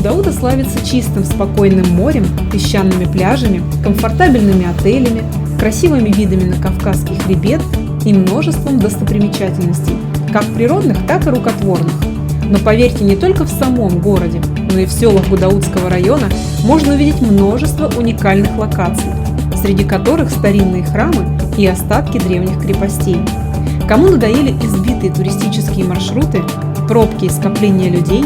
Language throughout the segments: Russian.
Гудаута славится чистым, спокойным морем, песчаными пляжами, комфортабельными отелями, красивыми видами на Кавказский хребет и множеством достопримечательностей, как природных, так и рукотворных. Но поверьте, не только в самом городе, но и в селах Гудаутского района можно увидеть множество уникальных локаций, среди которых старинные храмы и остатки древних крепостей. Кому надоели избитые туристические маршруты, пробки и скопления людей,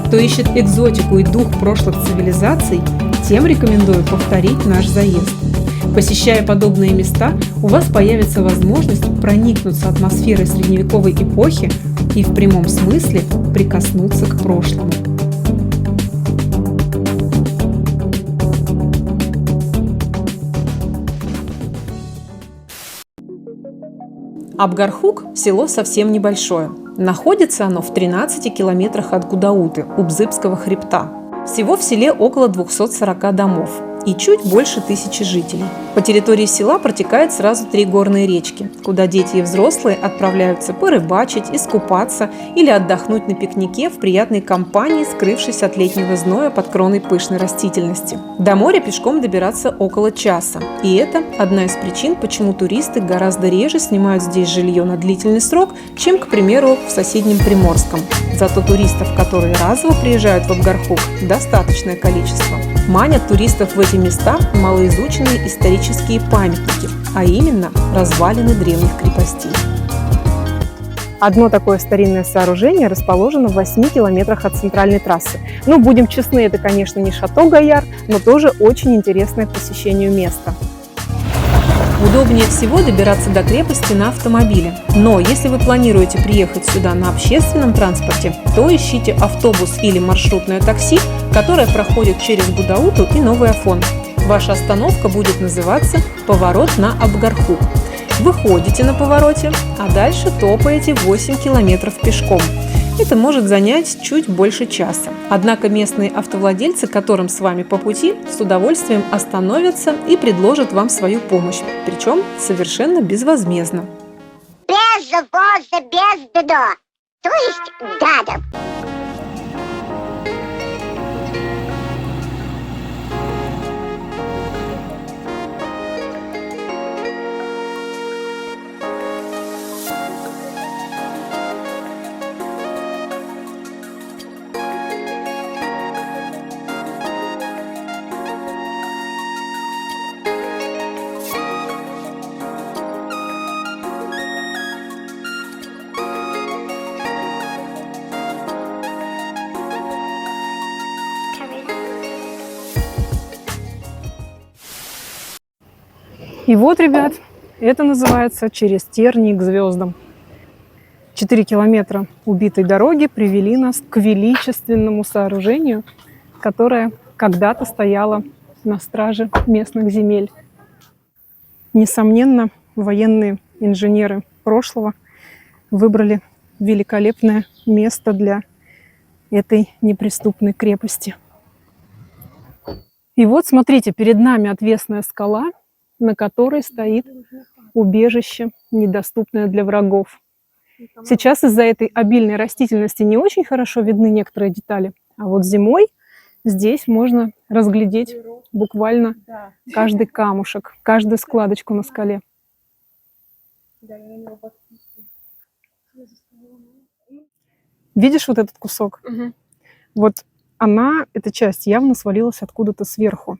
кто ищет экзотику и дух прошлых цивилизаций, тем рекомендую повторить наш заезд. Посещая подобные места, у вас появится возможность проникнуться атмосферой средневековой эпохи и в прямом смысле прикоснуться к прошлому. Абгархук – село совсем небольшое. Находится оно в 13 километрах от Гудауты, у Бзыбского хребта. Всего в селе около 240 домов и чуть больше 1000 жителей. По территории села протекает сразу 3 горные речки, куда дети и взрослые отправляются порыбачить, искупаться или отдохнуть на пикнике в приятной компании, скрывшись от летнего зноя под кроной пышной растительности. До моря пешком добираться около часа, и это одна из причин, почему туристы гораздо реже снимают здесь жилье на длительный срок, чем, к примеру, в соседнем Приморском. Зато туристов, которые разово приезжают в Абгархук, достаточное количество. Манят туристов в эти места малоизученные исторические памятники, а именно развалины древних крепостей. Одно такое старинное сооружение расположено в 8 километрах от центральной трассы. Ну, будем честны, это, конечно, не Шато Гаяр, но тоже очень интересное к посещению место. Удобнее всего добираться до крепости на автомобиле. Но если вы планируете приехать сюда на общественном транспорте, то ищите автобус или маршрутное такси, которое проходит через Гудауту и Новый Афон. Ваша остановка будет называться «Поворот на Абгархук». Выходите на повороте, а дальше топаете 8 километров пешком. Это может занять чуть больше часа. Однако местные автовладельцы, которым с вами по пути, с удовольствием остановятся и предложат вам свою помощь, причем совершенно безвозмездно. Без воза, без беда, то есть дадов. И вот, ребят, это называется «Через тернии к звездам». 4 километра убитой дороги привели нас к величественному сооружению, которое когда-то стояло на страже местных земель. Несомненно, военные инженеры прошлого выбрали великолепное место для этой неприступной крепости. И вот, смотрите, перед нами отвесная скала, на которой стоит убежище, недоступное для врагов. Сейчас из-за этой обильной растительности не очень хорошо видны некоторые детали, а вот зимой здесь можно разглядеть буквально каждый камушек, каждую складочку на скале. Видишь вот этот кусок? Вот она, эта часть, явно свалилась откуда-то сверху.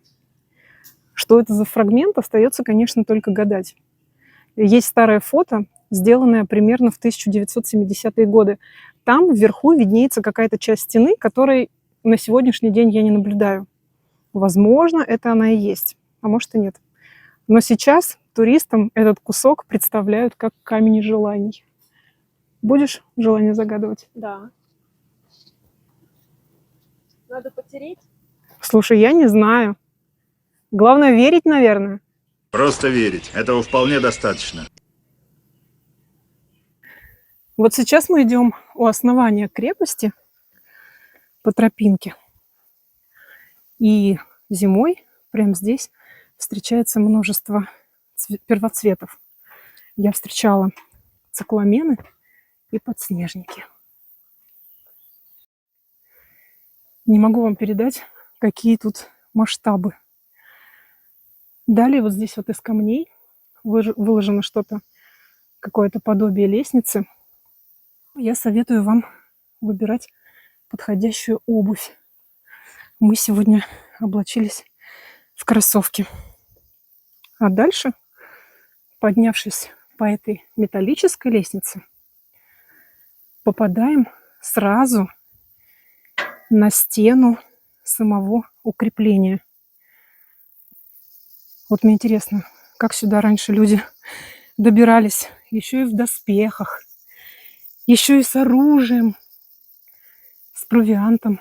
Что это за фрагмент, остается, конечно, только гадать. Есть старое фото, сделанное примерно в 1970-е годы. Там вверху виднеется какая-то часть стены, которой на сегодняшний день я не наблюдаю. Возможно, это она и есть, а может и нет. Но сейчас туристам этот кусок представляют как камень желаний. Будешь желание загадывать? Да. Надо потереть? Слушай, я не знаю. Главное верить, наверное. Просто верить. Этого вполне достаточно. Вот сейчас мы идем у основания крепости по тропинке. И зимой прямо здесь встречается множество первоцветов. Я встречала цикламены и подснежники. Не могу вам передать, какие тут масштабы. Далее вот здесь вот из камней выложено что-то, какое-то подобие лестницы. Я советую вам выбирать подходящую обувь. Мы сегодня облачились в кроссовки. А дальше, поднявшись по этой металлической лестнице, попадаем сразу на стену самого укрепления. Вот мне интересно, как сюда раньше люди добирались, еще и в доспехах, еще и с оружием, с провиантом.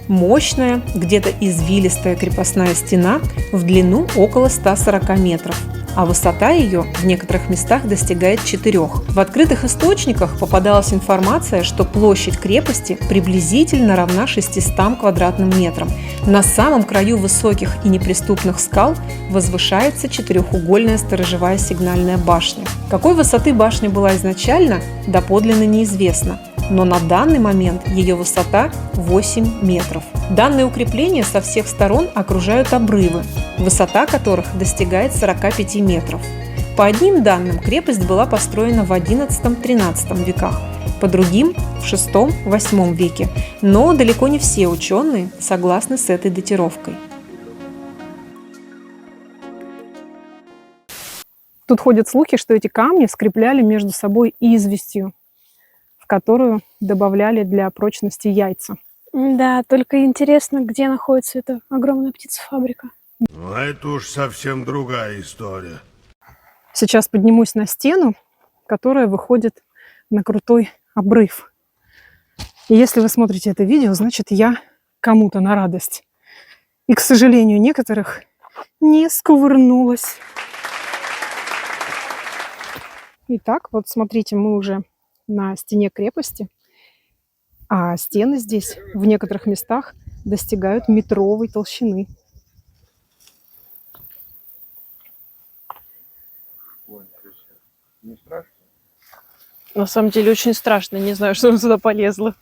Мощная, где-то извилистая крепостная стена в длину около 140 метров, а высота ее в некоторых местах достигает 4. В открытых источниках попадалась информация, что площадь крепости приблизительно равна 600 квадратным метрам. На самом краю высоких и неприступных скал возвышается четырехугольная сторожевая сигнальная башня. Какой высоты башня была изначально, доподлинно неизвестно. Но на данный момент ее высота 8 метров. Данные укрепления со всех сторон окружают обрывы, высота которых достигает 45 метров. По одним данным, крепость была построена в XI-XIII веках, по другим – в VI-VIII веке, но далеко не все ученые согласны с этой датировкой. Тут ходят слухи, что эти камни скрепляли между собой известью, в которую добавляли для прочности яйца. Да, только интересно, где находится эта огромная птицефабрика. Ну, это уж совсем другая история. Сейчас поднимусь на стену, которая выходит на крутой обрыв. И если вы смотрите это видео, значит, я кому-то на радость. И, к сожалению, некоторых не скувырнулась. Итак, вот смотрите, мы уже на стене крепости, а стены здесь в некоторых местах достигают метровой толщины. Не страшно? На самом деле очень страшно, не знаю, что сюда полезла.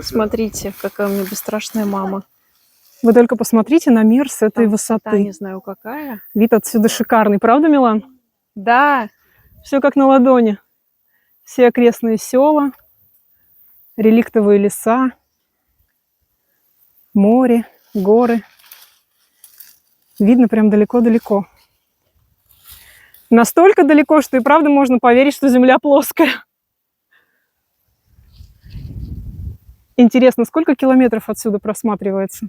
Смотрите, какая у меня бесстрашная мама. Вы только посмотрите на мир с этой Да, высоты. не знаю какая. Вид отсюда шикарный, правда, Милан? Да, Все как на ладони. Все окрестные села, реликтовые леса, море, горы. Видно прям далеко-далеко. Настолько далеко, что и правда можно поверить, что Земля плоская. Интересно, сколько километров отсюда просматривается?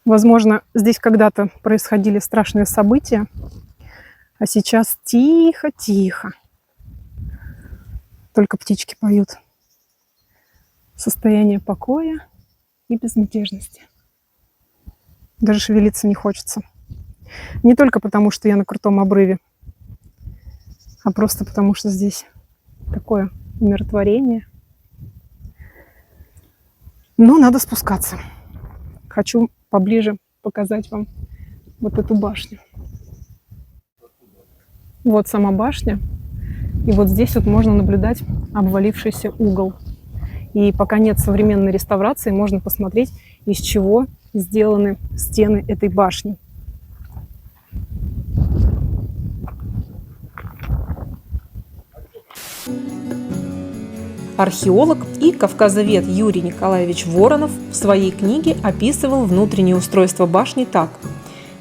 Возможно, здесь когда-то происходили страшные события, а сейчас тихо-тихо. Только птички поют. Состояние покоя и безмятежности. Даже шевелиться не хочется. Не только потому, что я на крутом обрыве, а просто потому, что здесь такое умиротворение. Но надо спускаться. Хочу поближе показать вам вот эту башню. Вот сама башня. И вот здесь вот можно наблюдать обвалившийся угол. И пока нет современной реставрации, можно посмотреть, из чего сделаны стены этой башни. Археолог и кавказовед Юрий Николаевич Воронов в своей книге описывал внутреннее устройство башни так.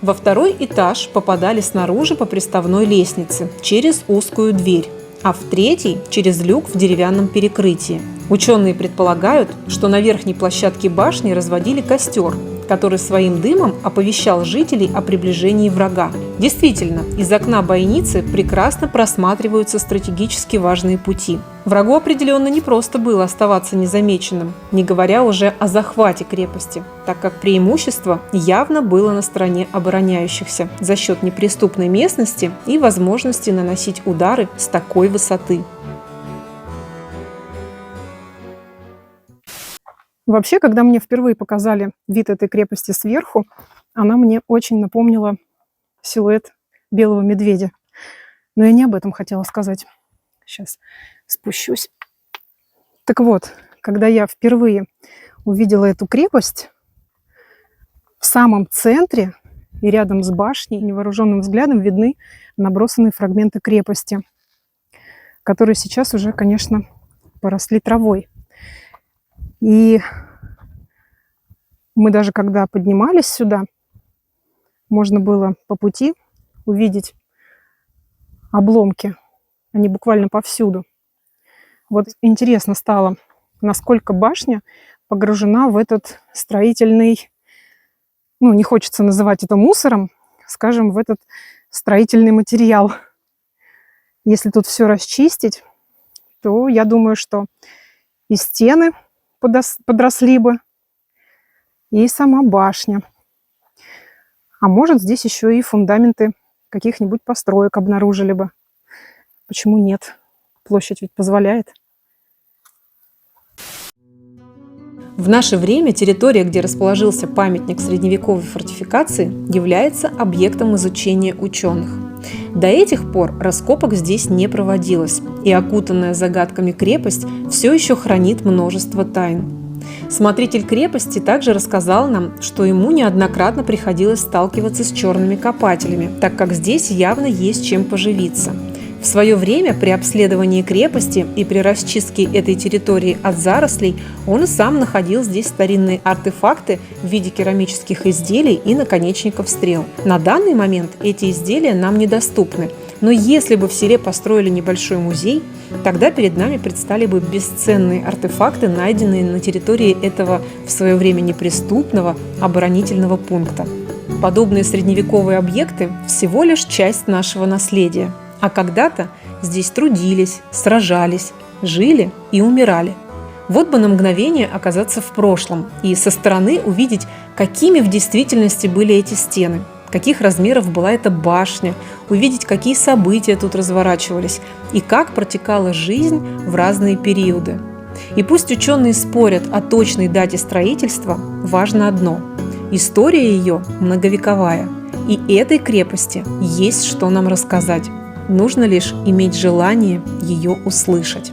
Во второй этаж попадали снаружи по приставной лестнице через узкую дверь, а в третий – через люк в деревянном перекрытии. Ученые предполагают, что на верхней площадке башни разводили костер, который своим дымом оповещал жителей о приближении врага. Действительно, из окна бойницы прекрасно просматриваются стратегически важные пути. Врагу определенно не просто было оставаться незамеченным, не говоря уже о захвате крепости, так как преимущество явно было на стороне обороняющихся за счет неприступной местности и возможности наносить удары с такой высоты. Вообще, когда мне впервые показали вид этой крепости сверху, она мне очень напомнила силуэт белого медведя. Но я не об этом хотела сказать. Сейчас спущусь. Так вот, когда я впервые увидела эту крепость, в самом центре и рядом с башней невооруженным взглядом видны набросанные фрагменты крепости, которые сейчас уже, конечно, поросли травой. И мы даже когда поднимались сюда, можно было по пути увидеть обломки. Они буквально повсюду. Вот интересно стало, насколько башня погружена в этот строительный, ну, не хочется называть это мусором, скажем, в этот строительный материал. Если тут все расчистить, то я думаю, что и стены подросли бы, и сама башня. А может, здесь еще и фундаменты каких-нибудь построек обнаружили бы. Почему нет? Площадь ведь позволяет. В наше время территория, где расположился памятник средневековой фортификации, является объектом изучения ученых. До этих пор раскопок здесь не проводилось, и окутанная загадками крепость все еще хранит множество тайн. Смотритель крепости также рассказал нам, что ему неоднократно приходилось сталкиваться с черными копателями, так как здесь явно есть чем поживиться. В свое время при обследовании крепости и при расчистке этой территории от зарослей он и сам находил здесь старинные артефакты в виде керамических изделий и наконечников стрел. На данный момент эти изделия нам недоступны, но если бы в селе построили небольшой музей, тогда перед нами предстали бы бесценные артефакты, найденные на территории этого в свое время неприступного оборонительного пункта. Подобные средневековые объекты всего лишь часть нашего наследия. А когда-то здесь трудились, сражались, жили и умирали. Вот бы на мгновение оказаться в прошлом и со стороны увидеть, какими в действительности были эти стены, каких размеров была эта башня, увидеть, какие события тут разворачивались и как протекала жизнь в разные периоды. И пусть ученые спорят о точной дате строительства, важно одно – история ее многовековая, и этой крепости есть что нам рассказать. Нужно лишь иметь желание ее услышать.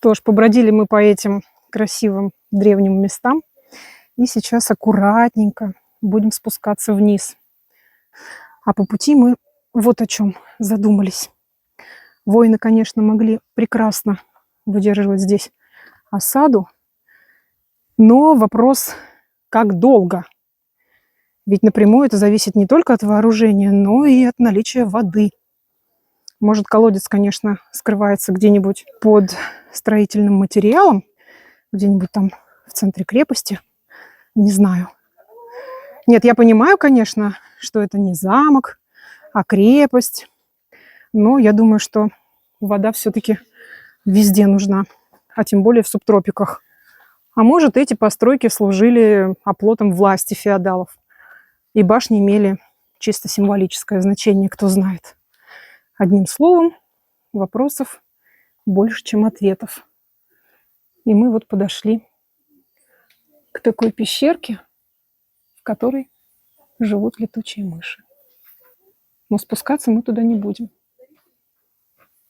Что ж, побродили мы по этим красивым древним местам, и сейчас аккуратненько будем спускаться вниз. А по пути мы вот о чем задумались. Воины, конечно, могли прекрасно выдерживать здесь осаду, но вопрос, как долго? Ведь напрямую это зависит не только от вооружения, но и от наличия воды. Может, колодец, конечно, скрывается где-нибудь под строительным материалом, где-нибудь там в центре крепости, не знаю. Нет, я понимаю, конечно, что это не замок, а крепость. Но я думаю, что вода все-таки везде нужна, а тем более в субтропиках. А может, эти постройки служили оплотом власти феодалов, и башни имели чисто символическое значение, кто знает. Одним словом, вопросов больше, чем ответов. И мы вот подошли к такой пещерке, в которой живут летучие мыши. Но спускаться мы туда не будем.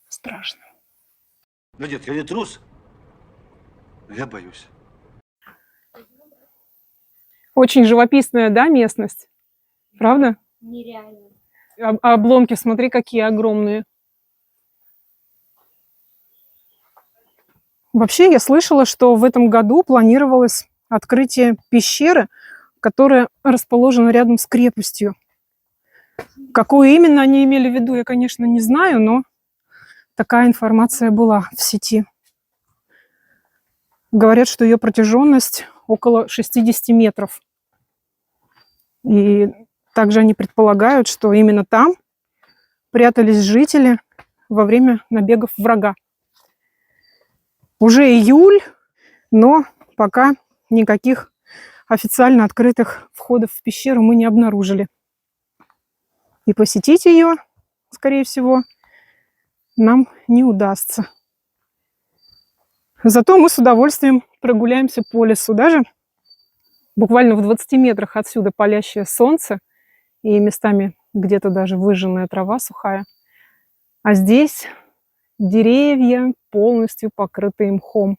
Страшно. Ну нет, я не трус. Я боюсь. Очень живописная, да, местность? Правда? Нереально. А обломки, смотри, какие огромные. Вообще, я слышала, что в этом году планировалось открытие пещеры, которая расположена рядом с крепостью. Какую именно они имели в виду, я, конечно, не знаю, но такая информация была в сети. Говорят, что ее протяженность около 60 метров. И также они предполагают, что именно там прятались жители во время набегов врага. Уже июль, но пока никаких официально открытых входов в пещеру мы не обнаружили. И посетить ее, скорее всего, нам не удастся. Зато мы с удовольствием прогуляемся по лесу. Даже буквально в 20 метрах отсюда палящее солнце и местами где-то даже выжженная трава сухая. А здесь деревья полностью покрытые мхом.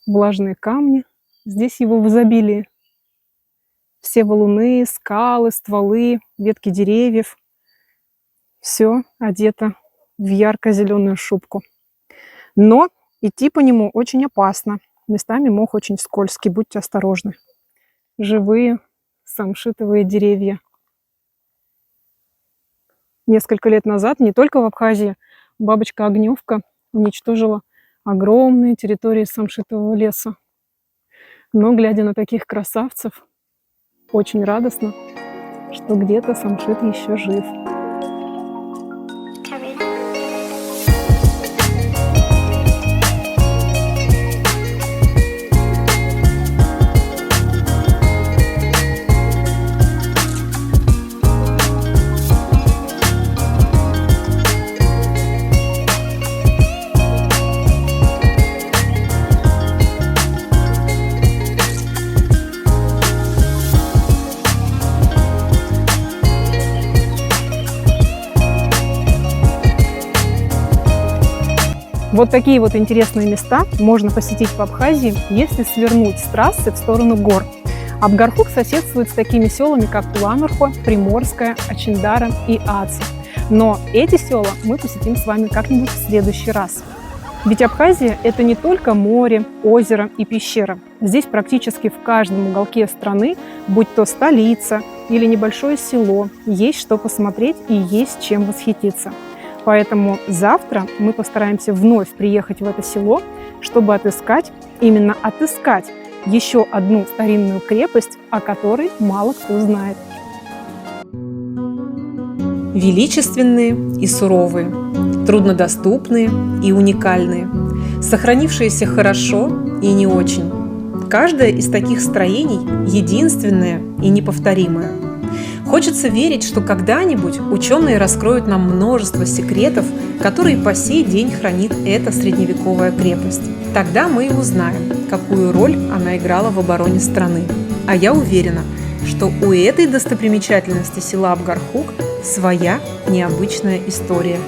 Влажные камни. Здесь его в изобилии. Все валуны, скалы, стволы, ветки деревьев. Все одето в ярко-зеленую шубку. Но идти по нему очень опасно. Местами мох очень скользкий, будьте осторожны. Живые самшитовые деревья. Несколько лет назад не только в Абхазии бабочка-огневка уничтожила огромные территории самшитового леса. Но, глядя на таких красавцев, очень радостно, что где-то самшит еще жив. Вот такие вот интересные места можно посетить в Абхазии, если свернуть с трассы в сторону гор. Абгархук соседствует с такими селами, как Уламырхо, Приморская, Ачиндара и Аци. Но эти села мы посетим с вами как-нибудь в следующий раз. Ведь Абхазия – это не только море, озеро и пещера. Здесь практически в каждом уголке страны, будь то столица или небольшое село, есть что посмотреть и есть чем восхититься. Поэтому завтра мы постараемся вновь приехать в это село, чтобы отыскать еще одну старинную крепость, о которой мало кто знает. Величественные и суровые, труднодоступные и уникальные, сохранившиеся хорошо и не очень. Каждое из таких строений единственное и неповторимое. Хочется верить, что когда-нибудь ученые раскроют нам множество секретов, которые по сей день хранит эта средневековая крепость. Тогда мы и узнаем, какую роль она играла в обороне страны. А я уверена, что у этой достопримечательности села Абгархук своя необычная история.